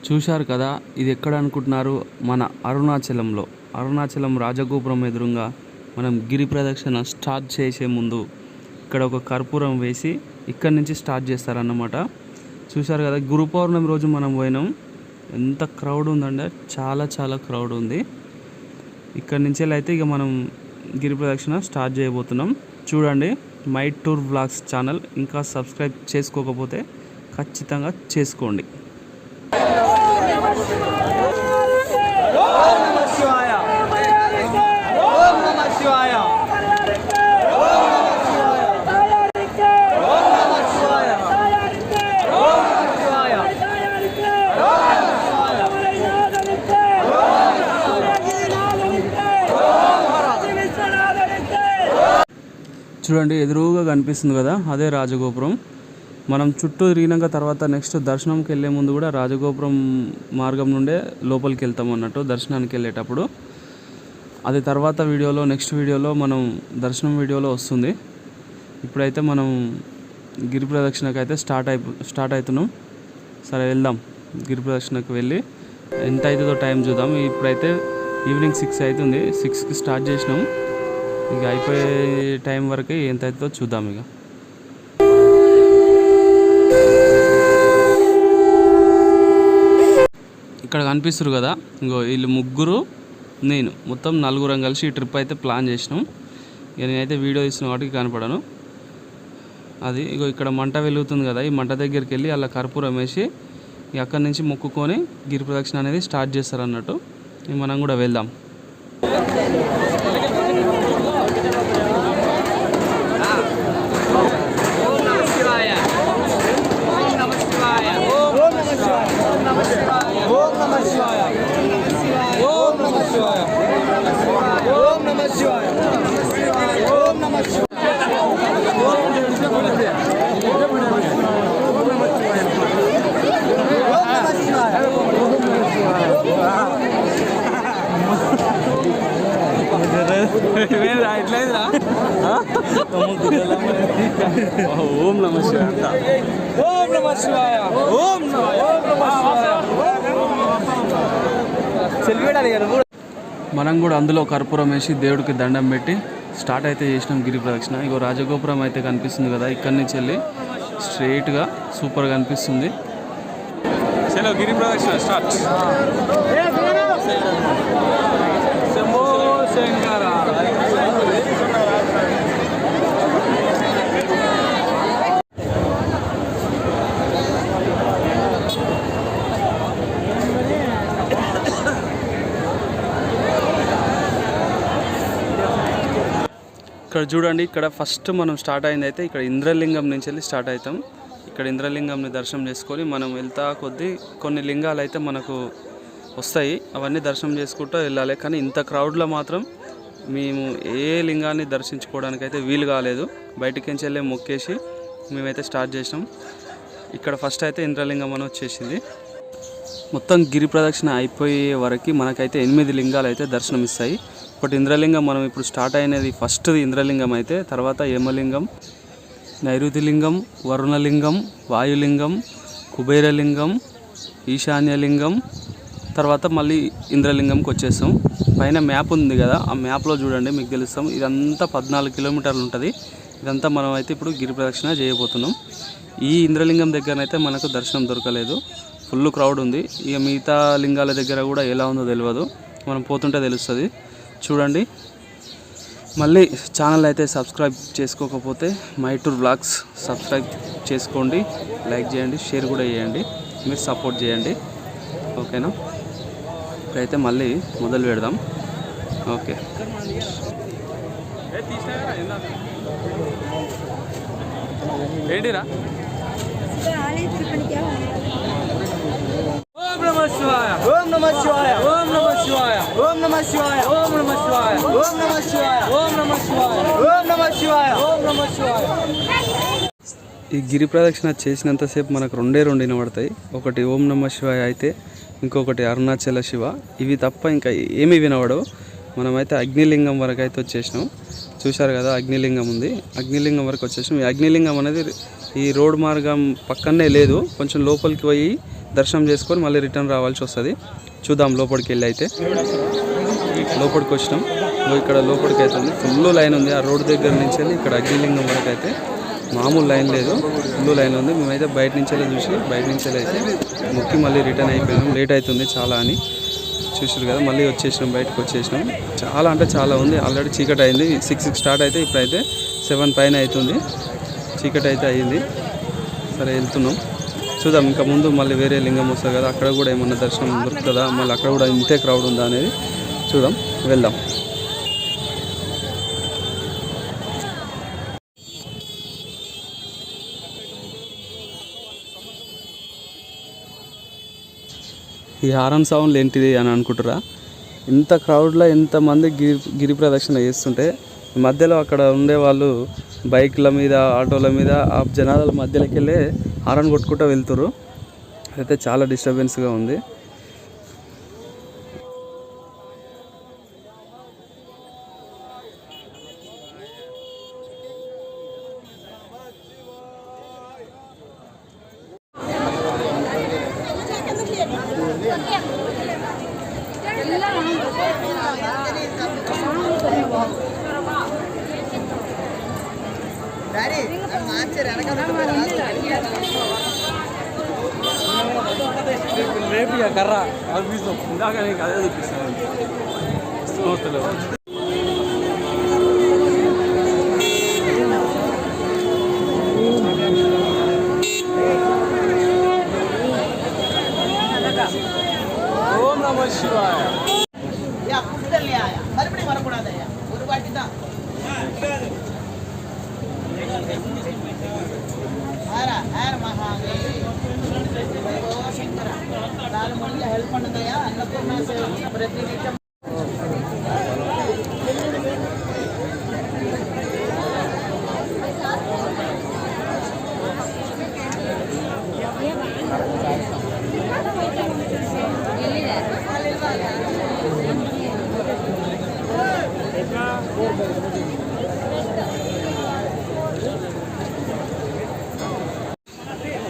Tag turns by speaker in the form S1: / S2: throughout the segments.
S1: చూశారు కదా, ఇది ఎక్కడ అనుకుంటున్నారు? మన అరుణాచలం రాజగోపురం ఎదురుగా మనం గిరి ప్రదక్షిణ స్టార్ట్ చేసే ముందు ఇక్కడ ఒక కర్పూరం వేసి ఇక్కడి నుంచి స్టార్ట్ చేస్తారన్నమాట. చూశారు కదా, గురు పౌర్ణమి రోజు మనం పోయినాం. ఎంత క్రౌడ్ ఉందంటే చాలా క్రౌడ్ ఉంది. ఇక్కడి నుంచి అయితే ఇక మనం గిరి ప్రదక్షిణ స్టార్ట్ చేయబోతున్నాం. చూడండి, మై టూర్ వ్లాగ్స్ ఛానల్ ఇంకా సబ్స్క్రైబ్ చేసుకోకపోతే ఖచ్చితంగా చేసుకోండి. చూడండి, ఎదురుగా కనిపిస్తుంది కదా, అదే రాజగోపురం. మనం చుట్టూ తిరిగినాక తర్వాత నెక్స్ట్ దర్శనంకి వెళ్ళే ముందు కూడా రాజగోపురం మార్గం నుండే లోపలికి వెళ్తాం అన్నట్టు దర్శనానికి వెళ్ళేటప్పుడు. అది తర్వాత వీడియోలో, నెక్స్ట్ వీడియోలో మనం దర్శనం వీడియోలో వస్తుంది. ఇప్పుడైతే మనం గిరి ప్రదక్షిణకి అయితే స్టార్ట్ అవుతున్నాం. సరే వెళ్దాం, గిరి ప్రదక్షిణకు వెళ్ళి ఎంత అవుతుందో టైం చూద్దాం. ఇప్పుడైతే ఈవినింగ్ 6 అవుతుంది. 6కి స్టార్ట్ చేసినాం. ఇక అయిపోయే టైం వరకు ఎంత అవుతుందో చూద్దాం. ఇక ఇక్కడ కనిపిస్తారు కదా, ఇంకో వీళ్ళు ముగ్గురు, నేను, మొత్తం 4 కలిసి ఈ ట్రిప్ అయితే ప్లాన్ చేసినాం. ఇక నేనైతే వీడియో తీసిన వాటికి కనపడను. అది ఇగో ఇక్కడ మంట వెలుగుతుంది కదా, ఈ మంట దగ్గరికి వెళ్ళి అలా కర్పూరం వేసి అక్కడి నుంచి మొక్కుకొని గిరి ప్రదక్షిణ అనేది స్టార్ట్ చేస్తారు అన్నట్టు. మనం కూడా వెళ్దాం. ఓం నమ శివాయ, ఓం నమ శివాయ, ఓం మనం కూడా అందులో కర్పూరం వేసి దేవుడికి దండం పెట్టి స్టార్ట్ అయితే చేసినాం గిరి ప్రదక్షిణ. ఇగో రాజగోపురం అయితే కనిపిస్తుంది కదా, ఇక్కడి నుంచి వెళ్ళి స్ట్రైట్గా సూపర్గా అనిపిస్తుంది. చలో గిరి ప్రదక్షిణ స్టార్ట్. ఇక్కడ చూడండి, ఇక్కడ ఫస్ట్ మనం స్టార్ట్ అయింది అయితే ఇక్కడ ఇంద్రలింగం నుంచి వెళ్ళి స్టార్ట్ అవుతాం. ఇక్కడ ఇంద్రలింగంని దర్శనం చేసుకొని మనం వెళ్తా కొద్దీ కొన్ని లింగాలు అయితే మనకు వస్తాయి, అవన్నీ దర్శనం చేసుకుంటూ వెళ్ళాలి. కానీ ఇంత క్రౌడ్లో మాత్రం మేము ఏ లింగాన్ని దర్శించుకోవడానికి అయితే వీలు కాలేదు. బయటికి నుంచి వెళ్ళి మొక్కేసి మేమైతే స్టార్ట్ చేసినాం. ఇక్కడ ఫస్ట్ అయితే ఇంద్రలింగం అని వచ్చేసింది. మొత్తం గిరి ప్రదక్షిణ అయిపోయే వరకు మనకైతే 8 లింగాలు అయితే దర్శనం ఇస్తాయి. ఒకటి ఇంద్రలింగం, మనం ఇప్పుడు స్టార్ట్ అయినది ఫస్ట్ది ఇంద్రలింగం అయితే, తర్వాత యమలింగం, నైరుతిలింగం, వరుణలింగం, వాయులింగం, కుబేరలింగం, ఈశాన్యలింగం, తర్వాత మళ్ళీ ఇంద్రలింగంకి వచ్చేస్తాం. పైన మ్యాప్ ఉంది కదా, ఆ మ్యాప్లో చూడండి మీకు తెలుస్తాం. ఇదంతా 14 కిలోమీటర్లు ఉంటుంది. ఇదంతా మనం అయితే ఇప్పుడు గిరి ప్రదక్షిణ చేయబోతున్నాం. ఈ ఇంద్రలింగం దగ్గరనైతే మనకు దర్శనం దొరకలేదు, ఫుల్ క్రౌడ్ ఉంది. ఇక మిగతా లింగాల దగ్గర కూడా ఎలా ఉందో తెలియదు, మనం పోతుంటే తెలుస్తుంది. చూడండి, మళ్ళీ ఛానల్ అయితే సబ్స్క్రైబ్ చేసుకోకపోతే మై టూర్ వ్లాగ్స్ సబ్స్క్రైబ్ చేసుకోండి, లైక్ చేయండి, షేర్ కూడా చేయండి, మీరు సపోర్ట్ చేయండి. ఓకేనా? ఇప్పుడైతే మళ్ళీ మొదలు పెడదాం. ఓకే, ఏంటిరా? ఓం నమ శివాయ, ఓం నమ శివాయ, ఓం నమ శివాయ, ఓం నమ శివాయ, ఓం నమ శివాయ, ఓం నమ శివాయ, ఓం నమ శివాయ, ఓం నమ శివాయ, ఓం నమ శివాయ. ఈ గిరి ప్రదక్షిణ చేసినంతసేపు మనకు రెండే వినబడతాయి. ఒకటి ఓం నమ శివాయ అయితే, ఇంకొకటి అరుణాచల శివ. ఇవి తప్ప ఇంకా ఏమీ వినబడవు. మనమైతే అగ్నిలింగం వరకు అయితే వచ్చేసినాం. చూశారు కదా, అగ్నిలింగం ఉంది. అగ్నిలింగం వరకు వచ్చేసినాం. ఈ అగ్నిలింగం అనేది ఈ రోడ్ మార్గం పక్కనే లేదు, కొంచెం లోపలికి పోయి దర్శనం చేసుకొని మళ్ళీ రిటర్న్ రావాల్సి వస్తుంది. చూద్దాం లోపలికి వెళ్ళి. అయితే లోపలికి వచ్చినాం. ఇక్కడ లోపలికి అయితే ఉంది, ఫుల్ లైన్ ఉంది. ఆ రోడ్ దగ్గర నుంచి వెళ్ళి ఇక్కడ అగ్నిలింగం వరకు అయితే మామూలు లైన్ లేదు, ఫుల్ లైన్ ఉంది. మేమైతే బయట నుంచి వెళ్ళి చూసి బయట నుంచి వెళ్ళి అయితే మొక్కి మళ్ళీ రిటర్న్ అయిపోయినాం. లేట్ అవుతుంది చాలా అని చూసారు కదా, మళ్ళీ వచ్చేసినాం, బయటకు వచ్చేసినాం. చాలా అంటే చాలా ఉంది. ఆల్రెడీ చీకటి అయింది, 6 స్టార్ట్ అయితే ఇప్పుడైతే 7 పైన అవుతుంది. చీకటి అయితే అయ్యింది. సరే వెళ్తున్నాం, చూద్దాం. ఇంకా ముందు మళ్ళీ వేరే లింగం వస్తుంది కదా, అక్కడ కూడా ఏమన్నా దర్శనం దొరుకుతుందా, మళ్ళీ అక్కడ కూడా ఇంతే క్రౌడ్ ఉందా అనేది చూద్దాం, వెళ్దాం. ఈ హారన్ సౌండ్లు ఏంటిది అని అనుకుంటారా? ఇంత క్రౌడ్లో ఎంతమంది గిరి ప్రదక్షిణ చేస్తుంటే మధ్యలో అక్కడ ఉండేవాళ్ళు బైక్ల మీద ఆటోల మీద ఆ జనాల మధ్యలోకి వెళ్ళి హారన్ కొట్టుకుంటూ వెళ్తురు. అయితే చాలా డిస్టర్బెన్స్గా ఉంది. రేపు కర్ర ఇందాక నీకు అదే చూపిస్తాను. ఓం నమః శివాయ.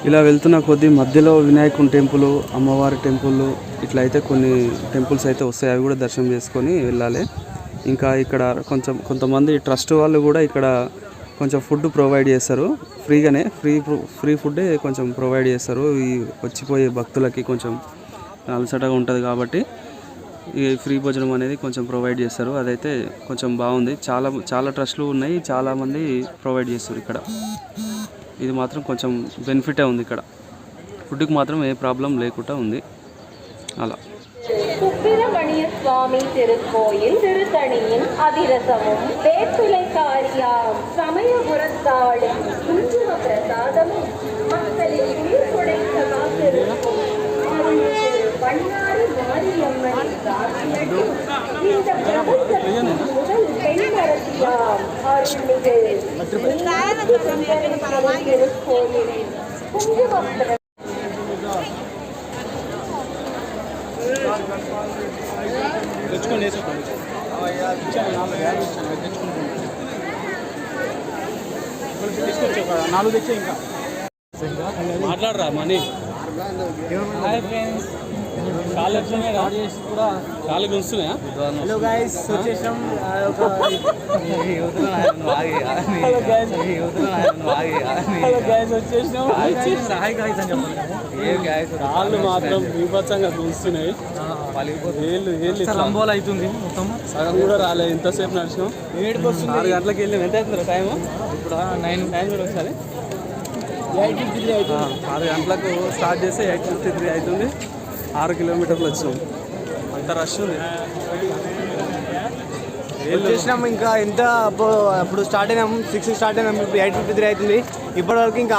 S1: ఇలా వెళ్తున్న కొద్దీ మధ్యలో వినాయకుని టెంపుల్, అమ్మవారి టెంపుల్, ఇట్లా అయితే కొన్ని టెంపుల్స్ అయితే వస్తాయి. అవి కూడా దర్శనం చేసుకొని వెళ్ళాలి. ఇంకా ఇక్కడ కొంతమంది ట్రస్ట్ వాళ్ళు కూడా ఇక్కడ కొంచెం ఫుడ్ ప్రొవైడ్ చేస్తారు ఫ్రీగానే. ఫ్రీ ఫుడ్డే కొంచెం ప్రొవైడ్ చేస్తారు. ఈ వచ్చిపోయే భక్తులకి కొంచెం అలసటగా ఉంటుంది కాబట్టి ఈ ఫ్రీ భోజనం అనేది కొంచెం ప్రొవైడ్ చేస్తారు. అదైతే కొంచెం బాగుంది. చాలా ట్రస్ట్లు ఉన్నాయి, చాలామంది ప్రొవైడ్ చేస్తారు ఇక్కడ. ఇది మాత్రం కొంచెం బెనిఫిటే ఉంది. ఇక్కడ ఫుడ్కి మాత్రం ఏ ప్రాబ్లం లేకుండా ఉంది. అలా
S2: சுப்பிரமணிய சுவாமி திருக்கோயில் திருத்தணியின் அதிரசமும் வேப்பிலைக்காரியாம் சமயபுரத்தாளும் குங்கும பிரசாதமும் மக்களின் உயிர்குடைத்த காத்திருக்கும் பண்ணாரி மாரியம்மனின் சாட்சியடி இந்த பிரபஞ்சத்தின் முதல் பெண்மரத்தியாம் அருள்மிகு திருக்கோயிலின் குங்கும
S1: నాలుగు తెచ్చే ఇంకా మాట్లాడరా మనీ. కాళ్ళు ఎట్లున్నాయి? కాళ్ళు గుంస్తున్నాయా?
S3: హలో గైస్, వచ్చేసాం.
S1: కాళ్ళు మాత్రం బీభత్సంగా గుంస్తున్నాయి.
S3: లంబోలు అవుతుంది మొత్తం,
S1: సగం కూడా రాలేదు. ఎంతసేపు నడిచినాం? 6 గంటలకు వెళ్ళాం. ఎంత అవుతుందా టైం?
S3: ఇప్పుడు 9
S1: టైం కూడా ఒకసారి 8:53 అవుతుంది. 6 గంటలకు స్టార్ట్ చేస్తే 8:53 అవుతుంది. 6 కిలోమీటర్లు వచ్చినాం. అంత రష్ ఉంది.
S3: వచ్చేసినాం. ఇంకా ఎంత అప్పుడు స్టార్ట్ అయినాం, 6 స్టార్ట్ అయినాం. ఇప్పుడు 8:53 అవుతుంది. ఇప్పటివరకు ఇంకా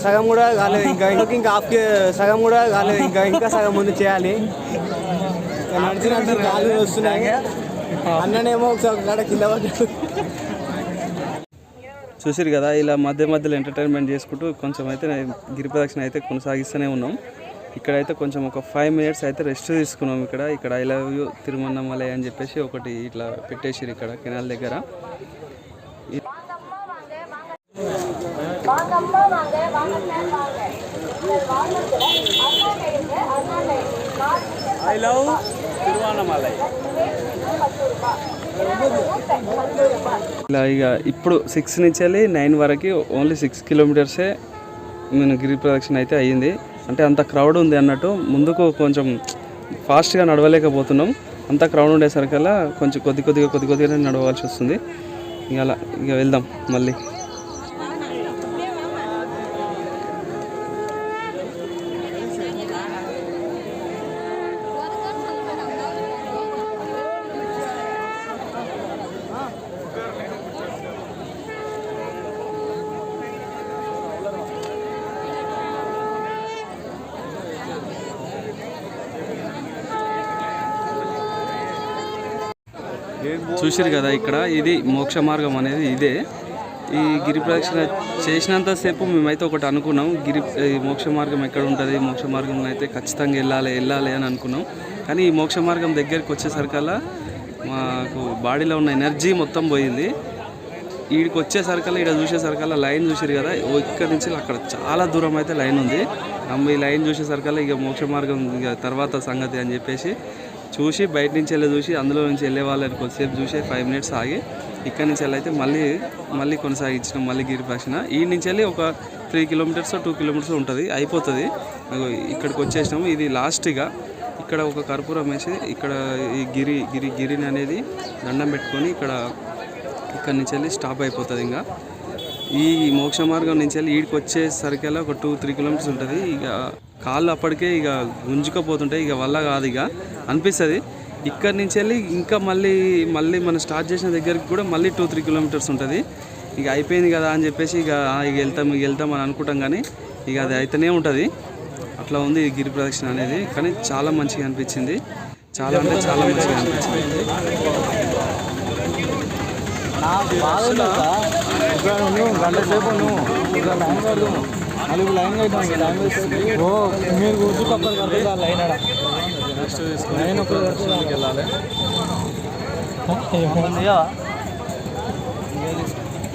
S3: సగం కూడా కాలేదు. సగం కూడా కాలేదు. ఇంకా సగం ముందు చేయాలి. నడిచినట్టు కాళ్ళు వస్తున్నాయి. అన్ననేమో ఒకసారి కింద పడ్డాడు.
S1: చూసిరు కదా, ఇలా మధ్యలో ఎంటర్టైన్మెంట్ చేసుకుంటూ కొంచెం అయితే గిరి ప్రదక్షిణ అయితే కొనసాగిస్తూనే ఉన్నాం. ఇక్కడైతే కొంచెం ఒక 5 మినిట్స్ అయితే రెస్ట్ తీసుకున్నాం. ఇక్కడ ఐ లవ్ యూ తిరుమన్నమలై అని చెప్పేసి ఒకటి ఇట్లా పెట్టేసిరు ఇక్కడ కెనాల్ దగ్గర. I love Tiruvannamalai. ఇలా ఇక ఇప్పుడు 6 నుంచి వెళ్ళి 9 వరకు ఓన్లీ 6 కిలోమీటర్సే నేను గిరి ప్రదక్షిణ అయితే అయ్యింది. అంటే అంత క్రౌడ్ ఉంది అన్నట్టు, ముందుకు కొంచెం ఫాస్ట్గా నడవలేకపోతున్నాం. అంత క్రౌడ్ ఉండేసరికల్లా కొంచెం కొద్దిగానే నడవాల్సి వస్తుంది. ఇక అలా ఇక వెళ్దాం మళ్ళీ. చూసిరు కదా ఇక్కడ ఇది మోక్ష మార్గం అనేది ఇదే. ఈ గిరి ప్రదక్షిణ చేసినంతసేపు మేమైతే ఒకటి అనుకున్నాం, ఈ మోక్ష మార్గం ఎక్కడ ఉంటుంది, మోక్ష మార్గంలో అయితే ఖచ్చితంగా వెళ్ళాలి అని అనుకున్నాం. కానీ ఈ మోక్ష మార్గం దగ్గరికి వచ్చేసరికల్లా మాకు బాడీలో ఉన్న ఎనర్జీ మొత్తం పోయింది. వీడికి వచ్చేసరికల్లా ఇక్కడ చూసేసరికల్లా లైన్ చూసారు కదా, ఇక్కడ నుంచి అక్కడ చాలా దూరం అయితే లైన్ ఉంది. ఈ లైన్ చూసేసరికల్లా ఇక మోక్ష మార్గం ఇక తర్వాత సంగతి అని చెప్పేసి చూసి బయట నుంచి చూసి అందులో నుంచి వెళ్ళే వాళ్ళని కొద్దిసేపు చూసి 5 మినిట్స్ ఆగి ఇక్కడి నుంచి అయితే మళ్ళీ కొనసాగించినాం మళ్ళీ గిరి ప్రదక్షిణ. ఈ నుంచి వెళ్ళి ఒక 3 కిలోమీటర్స్ 2 కిలోమీటర్స్ ఉంటుంది, అయిపోతుంది. ఇక్కడికి వచ్చేసినాము. ఇది లాస్ట్గా ఇక్కడ ఒక కర్పూరం వేసి ఇక్కడ ఈ గిరిని అనేది దండం పెట్టుకొని ఇక్కడి నుంచి వెళ్ళి స్టాప్ అయిపోతుంది. ఇంకా ఈ మోక్ష మార్గం నుంచి వెళ్ళి ఈడికి వచ్చేసరికల్లా ఒక 2-3 కిలోమీటర్స్ ఉంటుంది. ఇక కాళ్ళు అప్పటికే ఇక గుంజుకపోతుంటాయి, ఇక వల్ల కాదు ఇక అనిపిస్తుంది. ఇక్కడి నుంచి వెళ్ళి ఇంకా మళ్ళీ మనం స్టార్ట్ చేసిన దగ్గరికి కూడా మళ్ళీ 2-3 కిలోమీటర్స్ ఉంటుంది. ఇక అయిపోయింది కదా అని చెప్పేసి ఇక వెళ్తాం అని అనుకుంటాం, కానీ ఇక అది అయితేనే ఉంటుంది. అట్లా ఉంది ఈ గిరి ప్రదక్షిణ అనేది. కానీ చాలా మంచిగా అనిపించింది, చాలా అంటే చాలా మంచిగా అనిపించింది.
S3: గంట సేపు లైన్ మీరు కూర్చుని లైన్ వెళ్ళాలి.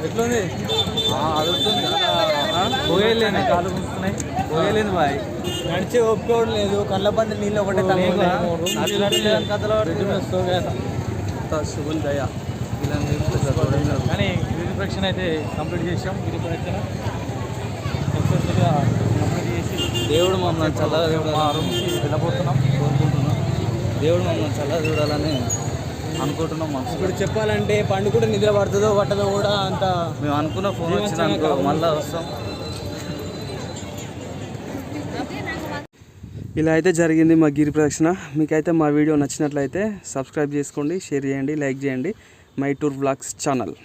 S3: ఎట్లుంది పోయేలేను, కాళ్ళు కూర్చున్నాయి పోయలేదు బాయ్, నడిచి ఒప్పుకోవడం లేదు. కళ్ళ బండి నీళ్ళు ఒకటే శుభం దయ. కానీ గిరి ప్రదక్షిణ అయితే కంప్లీట్ చేసాం. గిరి ప్రదక్షిణ సక్సెస్ఫుల్గా కంప్లీట్ చేసి దేవుడు మమ్మల్ని చల్లగా మా రూమ్కి వెళ్ళబోతున్నాం, కోరుకుంటున్నాం. దేవుడు మమ్మల్ని చల్లగా చూడాలని అనుకుంటున్నాం. ఇప్పుడు చెప్పాలంటే పండు కూడా నిద్ర పడుతుందో పట్టదో కూడా అంత మేము అనుకున్న ఫోన్ వచ్చిన మళ్ళీ వస్తాం.
S1: ఇలా అయితే జరిగింది మా గిరి ప్రదక్షిణ. మీకైతే మా వీడియో నచ్చినట్లయితే సబ్స్క్రైబ్ చేసుకోండి, షేర్ చేయండి, లైక్ చేయండి. My tour vlogs channel.